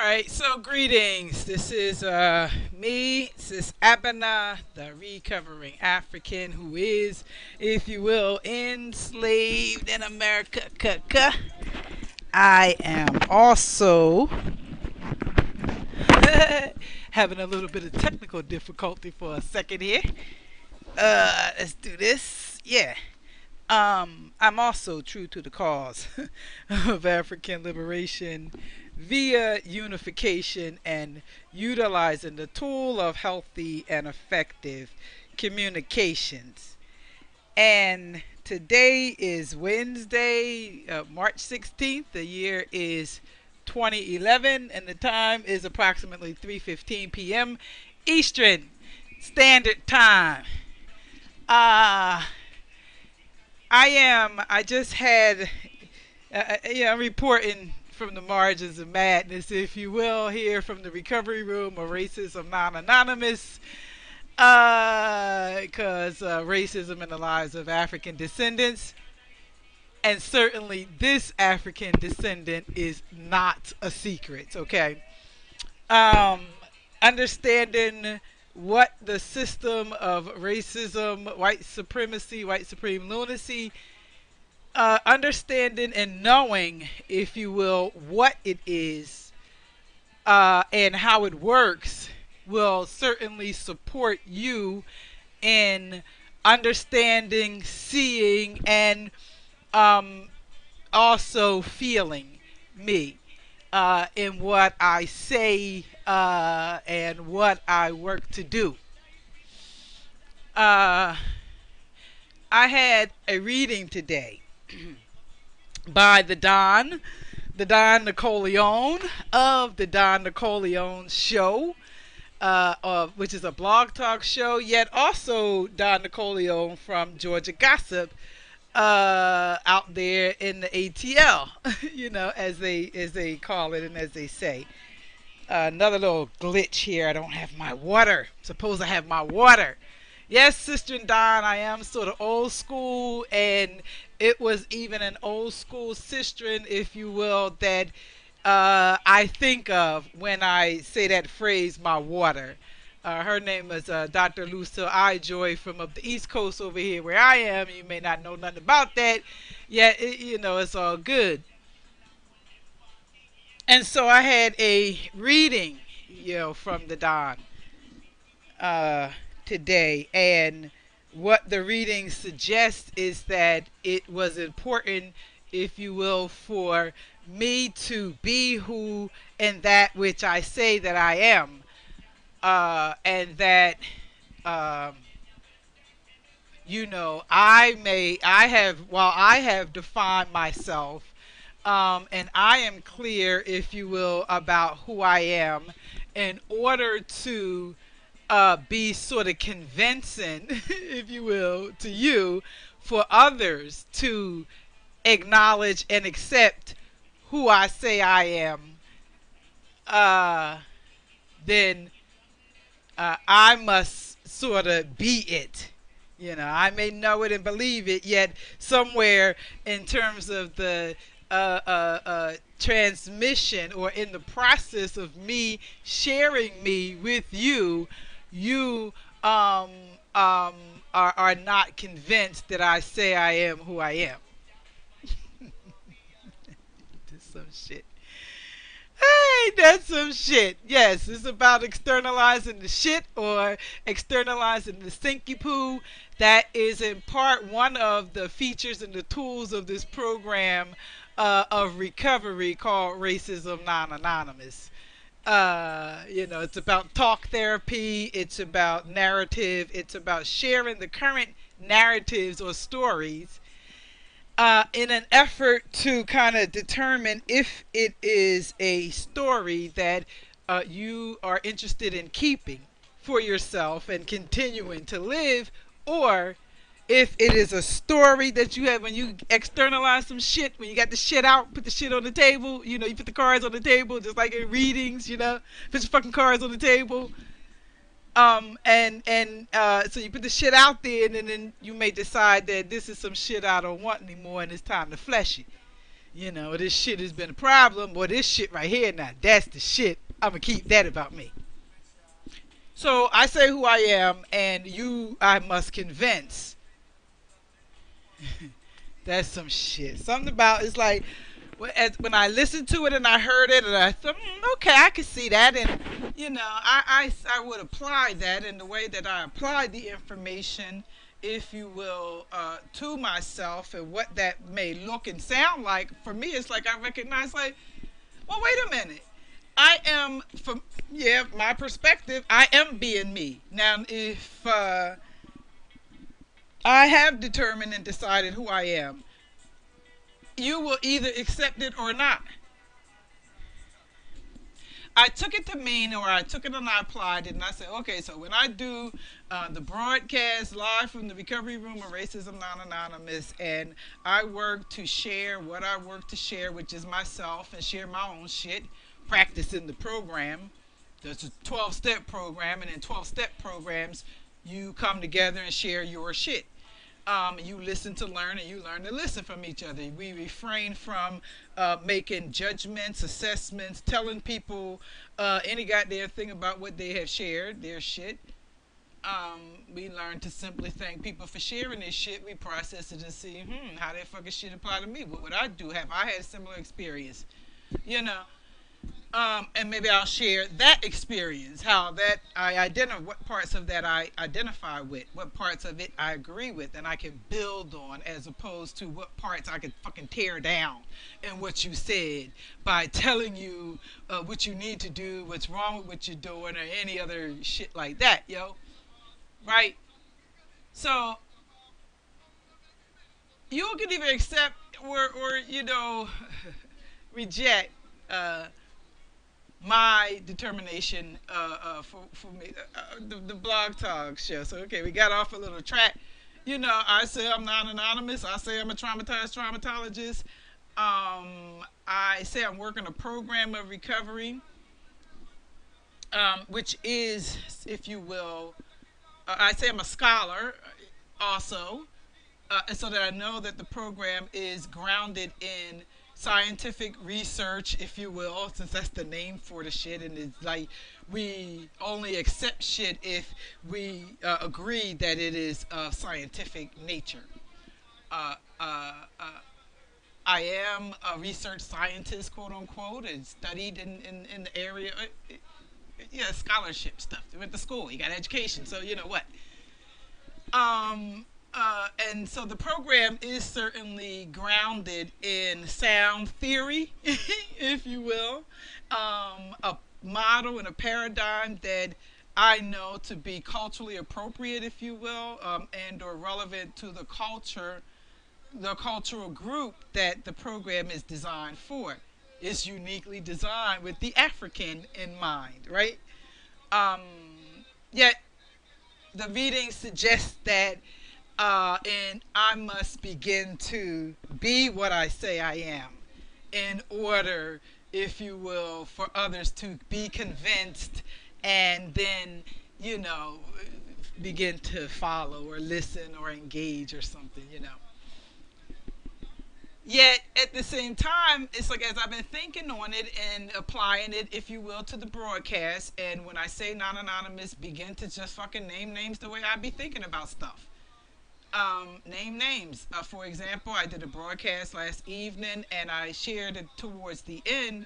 right, so greetings. This is me, Sis Abana, the recovering African who is, if you will, enslaved in America. I am also having a little bit of technical difficulty for a second here. Let's do this. Yeah. I'm also true to the cause of African liberation via unification and utilizing the tool of healthy and effective communications. And today is Wednesday, March 16th. The year is 2011, and the time is approximately 3:15 p.m. Eastern Standard Time. Uh, I just had, I'm reporting from the margins of madness, if you will, here from the recovery room of Racism Non Anonymous. Because racism in the lives of African descendants, and certainly this African descendant is not a secret, okay? Um, Understanding what the system of racism, white supremacy, white supreme lunacy, understanding and knowing, if you will, what it is and how it works will certainly support you in understanding, seeing, and um, also feeling me in what I say and what I work to do. Uh, I had a reading today by the Don Nicoleone of the Don Nicoleone Show, which is a blog talk show, yet also Don Nicoleone from Georgia Gossip out there in the ATL, as they call it and as they say. Another little glitch here. I don't have my water. Suppose I have my water. Yes, Sister and Don, I am sort of old school, and it was even an old school sister, if you will, that I think of when I say that phrase, my water. Her name is Dr. Lucille Joy from up the East Coast over here where I am. You may not know nothing about that, yet it's all good. And so I had a reading, from the Don uh, today, and what the reading suggests is that it was important, if you will, for me to be who and that which I say that I am, and that um, while I have defined myself, and I am clear, if you will, about who I am, in order to be sort of convincing, if you will, to you, for others to acknowledge and accept who I say I am, uh, then I must sort of be it. I may know it and believe it, yet somewhere in terms of the transmission or in the process of me sharing me with you, you um, um, are not convinced that I say I am who I am. That's some shit. Hey, that's some shit. Yes, it's about externalizing the shit or externalizing the stinky poo. That is in part one of the features and the tools of this program of recovery called Racism Non-Anonymous. It's about talk therapy. It's about narrative. It's about sharing the current narratives or stories in an effort to kind of determine if it is a story that you are interested in keeping for yourself and continuing to live, or if it is a story that you have when you externalize some shit, when you got the shit out, put the shit on the table, you put the cards on the table, just like in readings, put your fucking cards on the table. So you put the shit out there, and then you may decide that this is some shit I don't want anymore, and it's time to flesh it. This shit has been a problem. Well, this shit right here, now that's the shit. I'm gonna keep that about me. So I say who I am, and you, I must convince. That's some shit. Something about it's like when I listened to it and I heard it and I thought, okay, I can see that, and I would apply that in the way that I apply the information, if you will, to myself, and what that may look and sound like. For me, it's like I recognize, like, well, wait a minute. I am, from my perspective, I am being me. Now, if I have determined and decided who I am, you will either accept it or not. I took it to mean, or I took it and I applied it, and I said, okay, so when I do the broadcast live from the recovery room of Racism Non-Anonymous, and I work to share what I work to share, which is myself, and share my own shit, practicing the program. There's a 12-step program, and in 12-step programs, you come together and share your shit. You listen to learn, and you learn to listen from each other. We refrain from making judgments, assessments, telling people any goddamn thing about what they have shared, their shit. We learn to simply thank people for sharing their shit. We process it and see, how that fucking shit apply to me? What would I do? Have I had a similar experience? You know, and maybe I'll share that experience, how that I identify, what parts of that I identify with, what parts of it I agree with, and I can build on, as opposed to what parts I can fucking tear down in what you said, by telling you what you need to do, what's wrong with what you're doing, or any other shit like that, yo. Right? So you can either accept or reject. My determination for me, the blog talk show. So, okay, we got off a little track. I say I'm not anonymous. I say I'm a traumatized traumatologist. I say I'm working a program of recovery, which is, if you will, I say I'm a scholar also, and so that I know that the program is grounded in scientific research, if you will, since that's the name for the shit, and it's like we only accept shit if we agree that it is of scientific nature. Uh, uh, uh, I am a research scientist, quote unquote, and studied in the area. Yeah, scholarship stuff. You went to school, you got education, so you know what. Um, and so the program is certainly grounded in sound theory, if you will, a model and a paradigm that I know to be culturally appropriate, if you will, and or relevant to the cultural group that the program is designed for. It's uniquely designed with the African in mind, right? Um, Yet the reading suggests that, and I must begin to be what I say I am in order, if you will, for others to be convinced, and then, you know, begin to follow or listen or engage or something. Yet at the same time, it's like, as I've been thinking on it and applying it, if you will, to the broadcast, and when I say non anonymous, begin to just fucking name names the way I be thinking about stuff. Name names. For example, I did a broadcast last evening, and I shared it towards the end,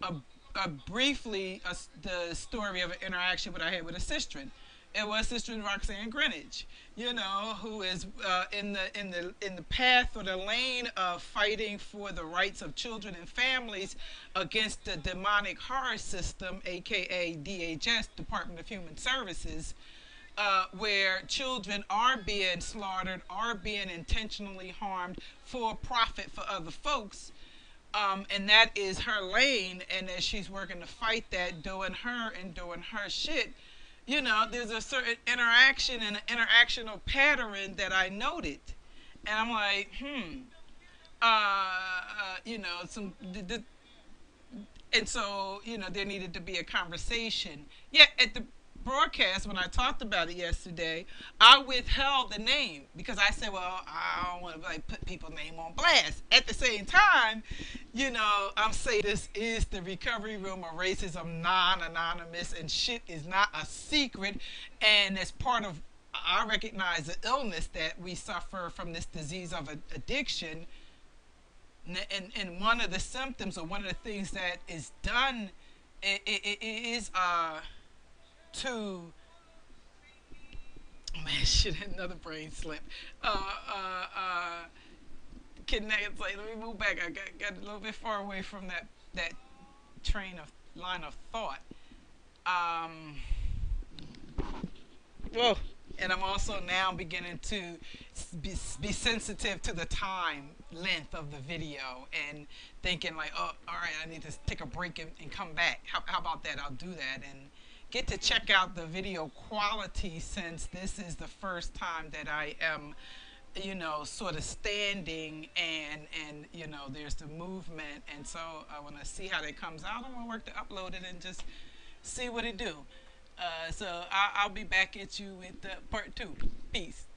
a, briefly, the story of an interaction that I had with a sister. It was Sister Roxanne Greenwich, who is in the path or the lane of fighting for the rights of children and families against the demonic horror system, aka DHS, Department of Human Services, where children are being slaughtered, are being intentionally harmed for profit for other folks. And that is her lane, and as she's working to fight that, doing her shit, there's a certain interaction and an interactional pattern that I noted. And I'm like, some, and so, there needed to be a conversation. Yet, broadcast, when I talked about it yesterday, I withheld the name because I said, well, I don't want to like put people's name on blast. At the same time, I'm saying this is the Recovery Room of Racism non-anonymous, and shit is not a secret, and as part of, I recognize the illness that we suffer from, this disease of addiction, and one of the symptoms, or one of the things that is done, it is to, oh man, shit, another brain slip. Connect. Like, let me move back. I got a little bit far away from that train of line of thought. Um, Whoa. And I'm also now beginning to be sensitive to the time length of the video, and thinking like, oh, all right, I need to take a break and come back. How about that? I'll do that and get to check out the video quality, since this is the first time that I am, sort of standing, and there's the movement, and so I want to see how that comes out. I'm gonna work to upload it and just see what it do. So I'll be back at you with part 2. Peace.